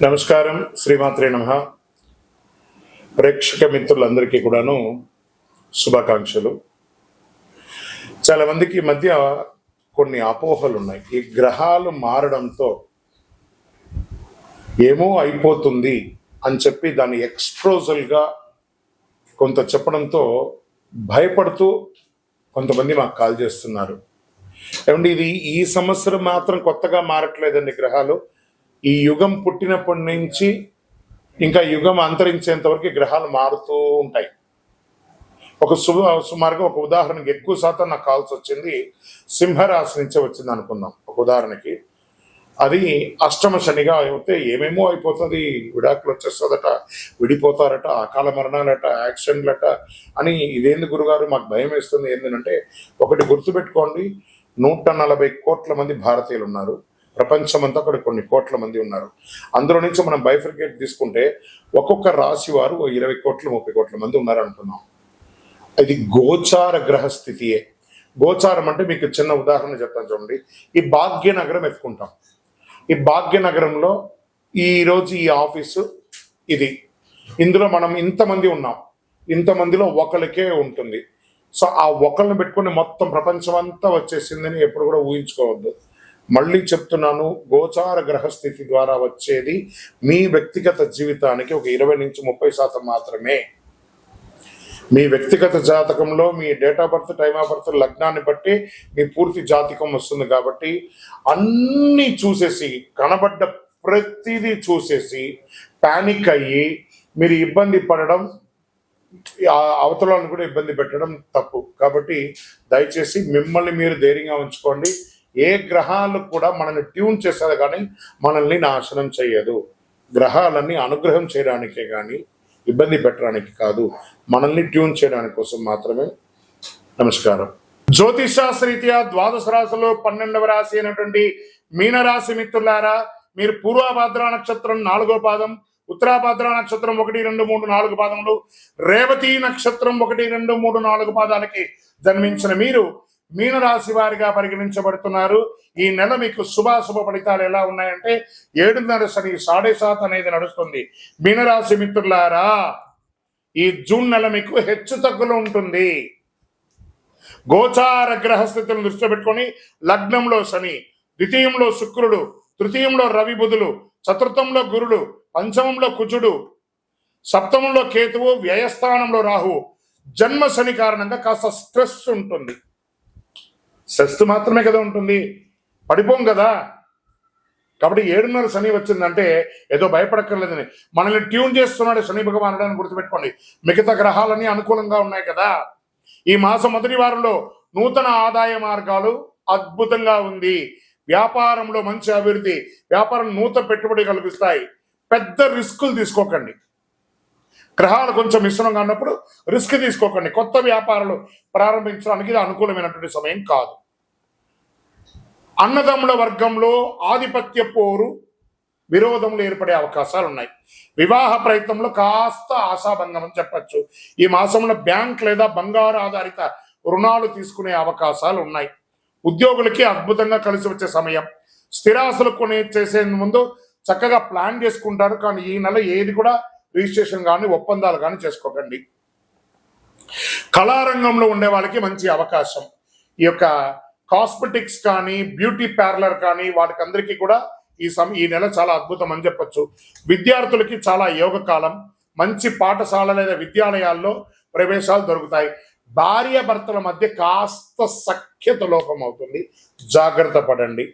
నమస్కారం. శ్రీమాత్రే నమః. ప్రేక్షక మిత్రులందరికీ కూడాను శుభాకాంక్షలు. చాలా మందికి ఈ మధ్య కొన్ని అపోహలు ఉన్నాయి. ఈ గ్రహాలు మారడంతో ఏమో అయిపోతుంది అని చెప్పి దాన్ని ఎక్స్ప్రోజల్గా కొంత చెప్పడంతో భయపడుతూ కొంతమంది మాకు కాల్ చేస్తున్నారు. ఏమంటే ఇది ఈ సంవత్సరం మాత్రం కొత్తగా మారట్లేదండి గ్రహాలు. ఈ యుగం పుట్టినప్పటి నుంచి ఇంకా యుగం అంతరించేంత వరకు గ్రహాలు మారుతూ ఉంటాయి. సుమారుగా ఒక ఉదాహరణకి ఎక్కువ శాతం నాకు కాల్సి వచ్చింది సింహరాశి నుంచే వచ్చింది అనుకుందాం. ఒక ఉదాహరణకి అది అష్టమ శనిగా అయితే ఏమేమో అయిపోతుంది, విడాకులు వచ్చేస్తుందట, విడిపోతారట, అకాల మరణాలట, యాక్సిడెంట్లట అని. ఇదేంది గురుగారు మాకు భయం వేస్తుంది ఏంటంటే, ఒకటి గుర్తుపెట్టుకోండి, 140 కోట్ల మంది భారతీయులు ఉన్నారు. ప్రపంచమంతా అక్కడ కొన్ని కోట్ల మంది ఉన్నారు. అందులో నుంచి మనం బైఫర్కేట్ తీసుకుంటే ఒక్కొక్క రాశి వారు 20 కోట్లు 30 కోట్ల మంది ఉన్నారు అనుకున్నాం. ఇది గోచార గ్రహస్థితియే. గోచారం అంటే మీకు చిన్న ఉదాహరణ చెప్తాను చూడండి. ఈ భాగ్యనగరం ఎత్తుకుంటాం. ఈ భాగ్యనగరంలో ఈరోజు ఈ ఆఫీసు ఇది, ఇందులో మనం ఇంతమంది ఉన్నాం, ఇంతమందిలో ఒకరికే ఉంటుంది. సో ఆ ఒకరిని పెట్టుకుని మొత్తం ప్రపంచం అంతా వచ్చేసిందని ఎప్పుడు కూడా ఊహించుకోవద్దు. మళ్ళీ చెప్తున్నాను, గోచార గ్రహస్థితి ద్వారా వచ్చేది మీ వ్యక్తిగత జీవితానికి ఒక 20 నుంచి 30% మాత్రమే. మీ వ్యక్తిగత జాతకంలో మీ date of birth, time of birth, లగ్నాన్ని బట్టి మీ పూర్తి జాతకం వస్తుంది. కాబట్టి అన్నీ చూసేసి, కనబడ్డ ప్రతిదీ చూసేసి పానిక్ అయ్యి మీరు ఇబ్బంది పడడం, అవతలను కూడా ఇబ్బంది పెట్టడం తప్పు. కాబట్టి దయచేసి మిమ్మల్ని మీరు ధైర్యంగా ఉంచుకోండి. ఏ గ్రహాలు కూడా మనల్ని ట్యూన్ చేసేది కానీ మనల్ని నాశనం చేయదు. గ్రహాలన్నీ అనుగ్రహం చేయడానికే కానీ ఇబ్బంది పెట్టడానికి కాదు, మనల్ని ట్యూన్ చేయడానికి కోసం మాత్రమే. నమస్కారం. జ్యోతిషాస్త్రరీత్యా ద్వాదశ రాశిలో 12వ రాశి అయినటువంటి మీనరాశి మిత్రులారా, మీరు పూర్వభద్ర నక్షత్రం 4వ పాదం, ఉత్తరాభద్ర నక్షత్రం 1, 2, 3, 4 పాదములు, రేవతి నక్షత్రం 1, 2, 3, 4 పాదాలకి జన్మించిన మీరు మీనరాశి వారిగా పరిగణించబడుతున్నారు. ఈ నెల మీకు శుభాశుభ ఫలితాలు ఎలా ఉన్నాయంటే, 7.5 శని 7.5 అనేది నడుస్తుంది. మీనరాశి మిత్రులారా, ఈ జూన్ నెల మీకు హెచ్చు తగ్గులు ఉంటుంది. గోచార గ్రహస్థితులను దృష్టిలో పెట్టుకొని లగ్నంలో శని, ద్వితీయంలో శుక్రుడు, తృతీయంలో రవి బుధులు, చతుర్థంలో గురుడు, పంచమంలో కుజుడు, సప్తమంలో కేతువు, వ్యయస్థానంలో రాహు. జన్మ శని కారణంగా కాస్త స్ట్రెస్ ఉంటుంది. స్ట్రెస్ మాత్రమే కదా ఉంటుంది, పడిపోం కదా. కాబట్టి 7.5 శని వచ్చిందంటే ఏదో భయపడక్కర్లేదని మనల్ని ట్యూన్ చేస్తున్నాడు శని భగవానుడు అని గుర్తుపెట్టుకోండి. మిగతా గ్రహాలన్నీ అనుకూలంగా ఉన్నాయి కదా. ఈ మాసం మొదటి వారంలో నూతన ఆదాయ మార్గాలు అద్భుతంగా ఉంది. వ్యాపారంలో మంచి అభివృద్ధి, వ్యాపారం నూతన పెట్టుబడి కల్పిస్తాయి. పెద్ద రిస్కులు తీసుకోకండి. గ్రహాలు కొంచెం మిశ్రమంగా ఉన్నప్పుడు రిస్క్ తీసుకోకండి. కొత్త వ్యాపారాలు ప్రారంభించడానికి ఇది అనుకూలమైనటువంటి సమయం కాదు. అన్నదమ్ముల వర్గంలో ఆధిపత్య పోరు, విరోధములు ఏర్పడే అవకాశాలు ఉన్నాయి. వివాహ ప్రయత్నంలో కాస్త ఆశాభంగం అని చెప్పచ్చు. ఈ మాసంలో బ్యాంక్ లేదా బంగారు ఆధారిత రుణాలు తీసుకునే అవకాశాలు ఉన్నాయి. ఉద్యోగులకి అద్భుతంగా కలిసి వచ్చే సమయం. స్థిరాస్తులు చేసే ముందు చక్కగా ప్లాన్ చేసుకుంటారు. కానీ ఈ నెల ఏది కూడా రిజిస్ట్రేషన్ కానీ ఒప్పందాలు కానీ చేసుకోకండి. కళారంగంలో ఉండే వాళ్ళకి మంచి అవకాశం. ఈ యొక్క కాస్మెటిక్స్ కానీ, బ్యూటీ పార్లర్ కానీ, వాటికి అందరికీ కూడా ఈ నెల చాలా అద్భుతం అని చెప్పచ్చు. విద్యార్థులకి చాలా యోగ కాలం. మంచి పాఠశాల లేదా విద్యాలయాల్లో ప్రవేశాలు దొరుకుతాయి. భార్య భర్తల మధ్య కాస్త సఖ్యత లోపం అవుతుంది, జాగ్రత్త పడండి.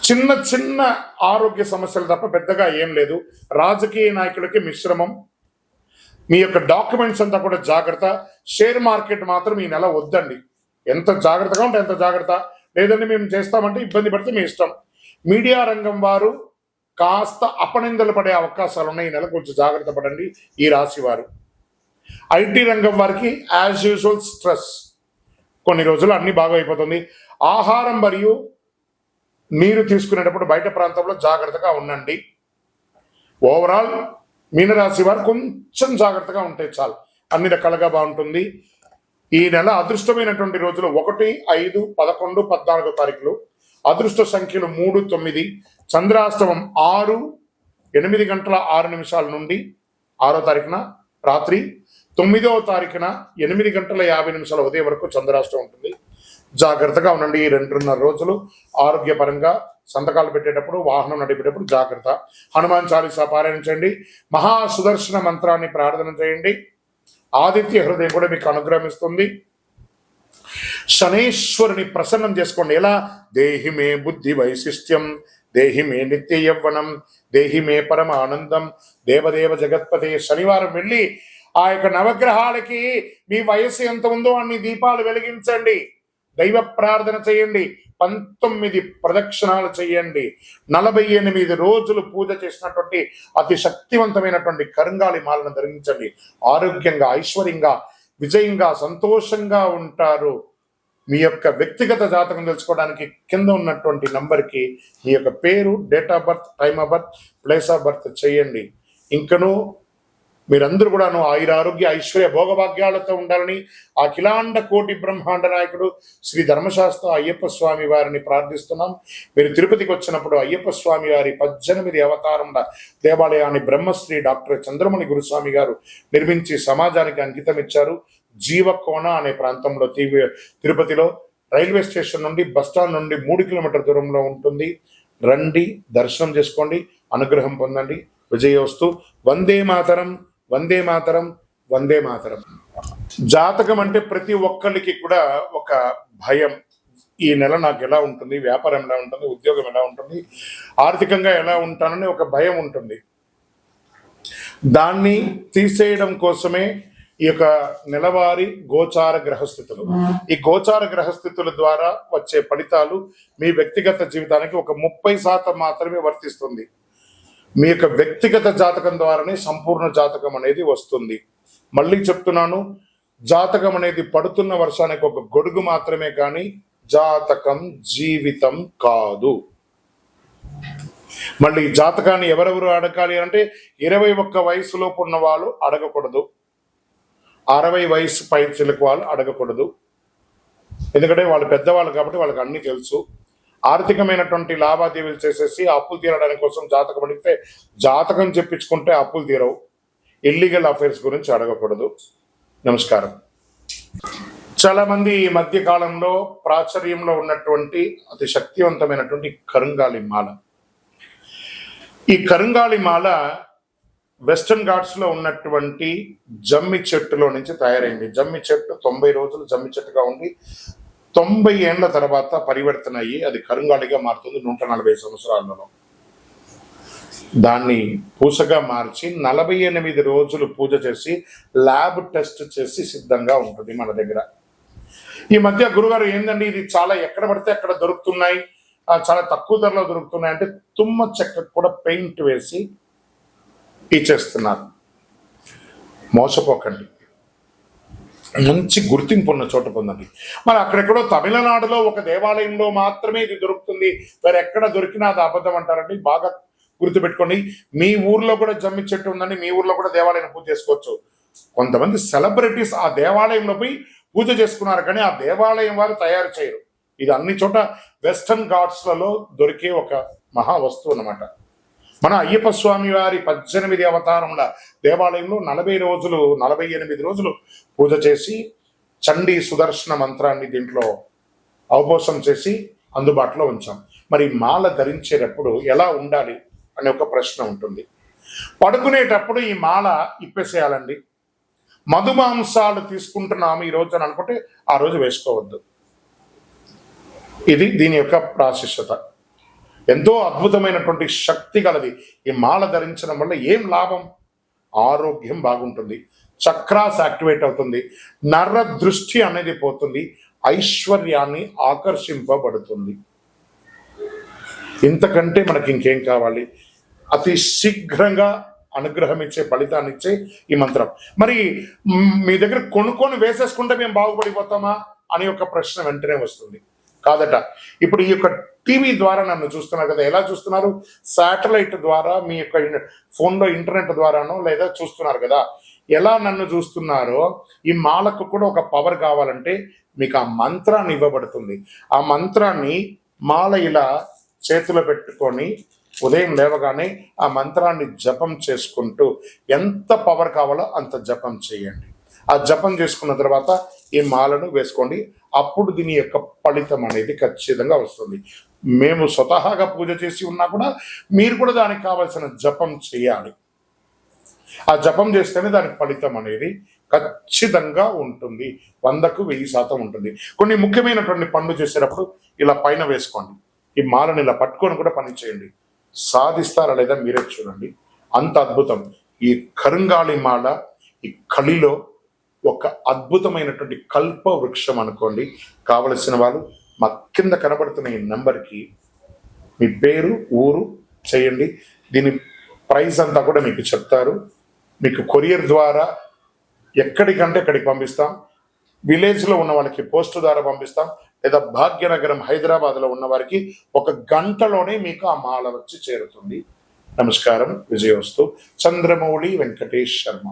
చిన్న చిన్న ఆరోగ్య సమస్యలు తప్ప పెద్దగా ఏం లేదు. రాజకీయ నాయకులకి మిశ్రమం. మీ యొక్క డాక్యుమెంట్స్ అంతా కూడా జాగ్రత్త. షేర్ మార్కెట్ మాత్రం ఈ నెల వద్దండి. ఎంత జాగ్రత్తగా ఉంటే ఎంత జాగ్రత్త, లేదంటే మేము చేస్తామంటే ఇబ్బంది పడితే మీ ఇష్టం. మీడియా రంగం వారు కాస్త అపనిందలు పడే అవకాశాలు ఉన్నాయి. ఈ నెల కొంచెం జాగ్రత్త పడండి ఈ రాశి వారు. ఐటీ రంగం వారికి యాజ్ యూజువల్ స్ట్రెస్. కొన్ని రోజులు అన్ని బాగా అయిపోతుంది. ఆహారం మరియు నీరు తీసుకునేటప్పుడు బయట ప్రాంతంలో జాగ్రత్తగా ఉండండి. ఓవరాల్ మీనరాశి వారు కొంచెం జాగ్రత్తగా ఉంటే చాలు, అన్ని రకాలుగా బాగుంటుంది. ఈ నెల అదృష్టమైనటువంటి రోజులు 1, 5, 11, 14 తారీఖులు. అదృష్ట సంఖ్యలు 3, 9. చంద్రాష్టమం 6:08 నుండి 6వ తారీఖున రాత్రి, 9వ తారీఖున 8:50 ఉదయం వరకు చంద్రాష్టమం ఉంటుంది. జాగ్రత్తగా ఉండండి. ఈ 2.5 రోజులు ఆరోగ్యపరంగా సంతకాలు పెట్టేటప్పుడు, వాహనం నడిపేటప్పుడు జాగ్రత్త. హనుమాన్ చాలీసా పారాయణ చేయండి. మహా సుదర్శన మంత్రాన్ని ప్రార్థన చేయండి. ఆదిత్య హృదయం కూడా మీకు అనుగ్రహిస్తుంది. శనేశ్వరుని ప్రసన్నం చేసుకోండి. ఎలా? దేహి మే బుద్ధి వైశిష్ట్యం, దేహి మే నిత్య యవ్వనం, దేహి మే పరమ ఆనందం, దేవదేవ జగత్పతే. శనివారం వెళ్ళి ఆ యొక్క నవగ్రహాలకి మీ వయస్సు ఎంత ఉందో అన్ని దీపాలు వెలిగించండి. దైవ ప్రార్థన చేయండి. 19 ప్రదక్షిణాలు చేయండి. 48 రోజులు పూజ చేసినటువంటి అతి శక్తివంతమైనటువంటి కరుంగాలి మాలను ధరించండి. ఆరోగ్యంగా, ఐశ్వర్యంగా, విజయంగా, సంతోషంగా ఉంటారు. మీ యొక్క వ్యక్తిగత జాతకం తెలుసుకోవడానికి కింద ఉన్నటువంటి నంబర్కి మీ యొక్క పేరు, date of birth, time of birth, place of birth చేయండి. ఇంకనూ మీరందరూ కూడాను ఆయురారోగ్య ఐశ్వర్య భోగభాగ్యాలతో ఉండాలని అఖిలాండ కోటి బ్రహ్మాండ నాయకుడు శ్రీ ధర్మశాస్త్ర అయ్యప్ప స్వామి వారిని ప్రార్థిస్తున్నాం. మీరు తిరుపతికి వచ్చినప్పుడు అయ్యప్ప స్వామి వారి 18 అవతారముల దేవాలయాన్ని బ్రహ్మశ్రీ డాక్టర్ చంద్రమణి గురుస్వామి గారు నిర్మించి సమాజానికి అంకితం ఇచ్చారు. జీవకోణ అనే ప్రాంతంలో తిరుపతిలో రైల్వే స్టేషన్ నుండి, బస్టాండ్ నుండి 3 కిలోమీటర్ల దూరంలో ఉంటుంది. రండి, దర్శనం చేసుకోండి, అనుగ్రహం పొందండి. విజయోస్తు. వందే మాతరం, వందే మాతరం, వందే మాతరం. జాతకం అంటే ప్రతి ఒక్కరికి కూడా ఒక భయం. ఈ నెల నాకు ఎలా ఉంటుంది, వ్యాపారం ఎలా ఉంటుంది, ఉద్యోగం ఎలా ఉంటుంది, ఆర్థికంగా ఎలా ఉంటానని ఒక భయం ఉంటుంది. దాన్ని తీసేయడం కోసమే ఈ యొక్క నెలవారీ గోచార గ్రహస్థితులు. ఈ గోచార గ్రహస్థితుల ద్వారా వచ్చే ఫలితాలు మీ వ్యక్తిగత జీవితానికి ఒక 30% మాత్రమే వర్తిస్తుంది. మీ యొక్క వ్యక్తిగత జాతకం ద్వారానే సంపూర్ణ జాతకం అనేది వస్తుంది. మళ్ళీ చెప్తున్నాను, జాతకం అనేది పడుతున్న వర్షానికి ఒక గొడుగు మాత్రమే, కానీ జాతకం జీవితం కాదు. మళ్ళీ జాతకాన్ని ఎవరెవరు అడగాలి అంటే 21 వయసులోపు ఉన్న వాళ్ళు అడగకూడదు, 60 వయసు పైచిలకు వాళ్ళు అడగకూడదు. ఎందుకంటే వాళ్ళు పెద్దవాళ్ళు కాబట్టి వాళ్ళకి అన్ని తెలుసు. ఆర్థికమైనటువంటి లావాదేవీలు చేసేసి అప్పులు తీరడానికి కోసం జాతకం అడిగితే, జాతకం చెప్పించుకుంటే అప్పులు తీరవు. ఇల్లీగల్ అఫైర్స్ గురించి అడగకూడదు. నమస్కారం. చాలా మంది ఈ మధ్య కాలంలో ప్రాచుర్యంలో ఉన్నటువంటి అతి శక్తివంతమైనటువంటి కరుంగాలి మాల. ఈ కరుంగాలి మాల వెస్టర్న్ ఘాట్స్ లో ఉన్నటువంటి జమ్మి చెట్టులో నుంచి తయారైంది. జమ్మి చెట్టు 90 రోజులు జమ్మి చెట్టుగా ఉండి 90 ఏళ్ల తర్వాత పరివర్తన అయ్యి అది కరుంగాలిగా మారుతుంది 140 సంవత్సరాలలో. దాన్ని పూసగా మార్చి 48 రోజులు పూజ చేసి ల్యాబ్ టెస్ట్ చేసి సిద్ధంగా ఉంటుంది మన దగ్గర. ఈ మధ్య గురుగారు ఏందండి ఇది చాలా ఎక్కడ పడితే అక్కడ దొరుకుతున్నాయి, చాలా తక్కువ ధరలో దొరుకుతున్నాయి అంటే తుమ్మ చెక్క కూడా పెయింట్ వేసి ఇచ్చేస్తున్నారు. మోసపోకండి, మంచి గుర్తింపు ఉన్న చోట పొందండి. మరి అక్కడెక్కడో తమిళనాడులో ఒక దేవాలయంలో మాత్రమే ఇది దొరుకుతుంది, మరి ఎక్కడ దొరికినా అది అబద్ధం అంటారండి. బాగా గుర్తుపెట్టుకోండి. మీ ఊర్లో కూడా జమ్మి చెట్టు ఉందండి, మీ ఊర్లో కూడా దేవాలయం పూజ చేసుకోవచ్చు. కొంతమంది సెలబ్రిటీస్ ఆ దేవాలయంలో పోయి పూజ చేసుకున్నారు, కానీ ఆ దేవాలయం వారు తయారు చేయరు. ఇది అన్ని చోట వెస్టర్న్ ఘాట్స్లలో దొరికే ఒక మహా వస్తువు అన్నమాట. మన అయ్యప్ప స్వామి వారి 18 అవతారముల దేవాలయంలో 48 రోజులు పూజ చేసి చండీ సుదర్శన మంత్రాన్ని దీంట్లో అవపోసం చేసి అందుబాటులో ఉంచాం. మరి మాల ధరించేటప్పుడు ఎలా ఉండాలి అనే ఒక ప్రశ్న ఉంటుంది. పడుకునేటప్పుడు ఈ మాల ఇప్పేసేయాలండి. మధుమాంసాలు తీసుకుంటున్నాము ఈ రోజు అని అనుకుంటే ఆ రోజు వేసుకోవద్దు. ఇది దీని యొక్క ప్రాశస్యత. ఎంతో అద్భుతమైనటువంటి శక్తి గలది. ఈ మాల ధరించడం వల్ల ఏం లాభం? ఆరోగ్యం బాగుంటుంది, చక్రాస్ యాక్టివేట్ అవుతుంది, నర దృష్టి అనేది పోతుంది, ఐశ్వర్యాన్ని ఆకర్షింపబడుతుంది. ఇంతకంటే మనకి ఇంకేం కావాలి? అతి శీఘ్రంగా అనుగ్రహం ఇచ్చే, ఫలితాన్ని ఇచ్చే ఈ మంత్రం. మరి మీ దగ్గర కొనుక్కొని వేసేసుకుంటే మేము బాగుపడిపోతామా అని ఒక ప్రశ్న వెంటనే వస్తుంది. కాదట. ఇప్పుడు ఈ యొక్క టీవీ ద్వారా నన్ను చూస్తున్నారు కదా, ఎలా చూస్తున్నారు? శాటిలైట్ ద్వారా మీ యొక్క ఫోన్లో ఇంటర్నెట్ ద్వారానో లేదా చూస్తున్నారు కదా. ఎలా నన్ను చూస్తున్నారో ఈ మాలకు కూడా ఒక పవర్ కావాలంటే మీకు ఆ మంత్రాన్ని ఇవ్వబడుతుంది. ఆ మంత్రాన్ని మాల ఇలా చేతిలో పెట్టుకొని ఉదయం లేవగానే ఆ మంత్రాన్ని జపం చేసుకుంటూ ఎంత పవర్ కావాలో అంత జపం చేయండి. ఆ జపం చేసుకున్న తర్వాత ఈ మాలను వేసుకోండి. అప్పుడు దీని యొక్క ఫలితం అనేది ఖచ్చితంగా వస్తుంది. మేము స్వతహాగా పూజ చేసి ఉన్నా కూడా మీరు కూడా దానికి కావాల్సిన జపం చేయాలి. ఆ జపం చేస్తేనే దాని ఫలితం అనేది ఖచ్చితంగా ఉంటుంది. 100కు 1000% ఉంటుంది. కొన్ని ముఖ్యమైనటువంటి పనులు చేసేటప్పుడు ఇలా పైన వేసుకోండి. ఈ మాలను ఇలా పట్టుకొని కూడా పని చేయండి. సాధిస్తారా లేదా మీరే చూడండి. అంత అద్భుతం. ఈ కరుంగాళి మాల ఈ కలిలో ఒక అద్భుతమైనటువంటి కల్ప వృక్షం అనుకోండి. కావలసిన వాళ్ళు మా కింద కనబడుతున్న ఈ నెంబర్కి మీ పేరు, ఊరు చేయండి. దీని ప్రైస్ అంతా కూడా మీకు చెప్తారు. మీకు కొరియర్ ద్వారా ఎక్కడికంటే అక్కడికి పంపిస్తాం. విలేజ్లో ఉన్న వాళ్ళకి పోస్ట్ ద్వారా పంపిస్తాం. లేదా భాగ్యనగరం హైదరాబాద్లో ఉన్న వారికి 1 గంటలోనే మీకు ఆ మాల వచ్చి చేరుతుంది. నమస్కారం. విజయోస్తు. చంద్రమౌళి వెంకటేష్ శర్మ.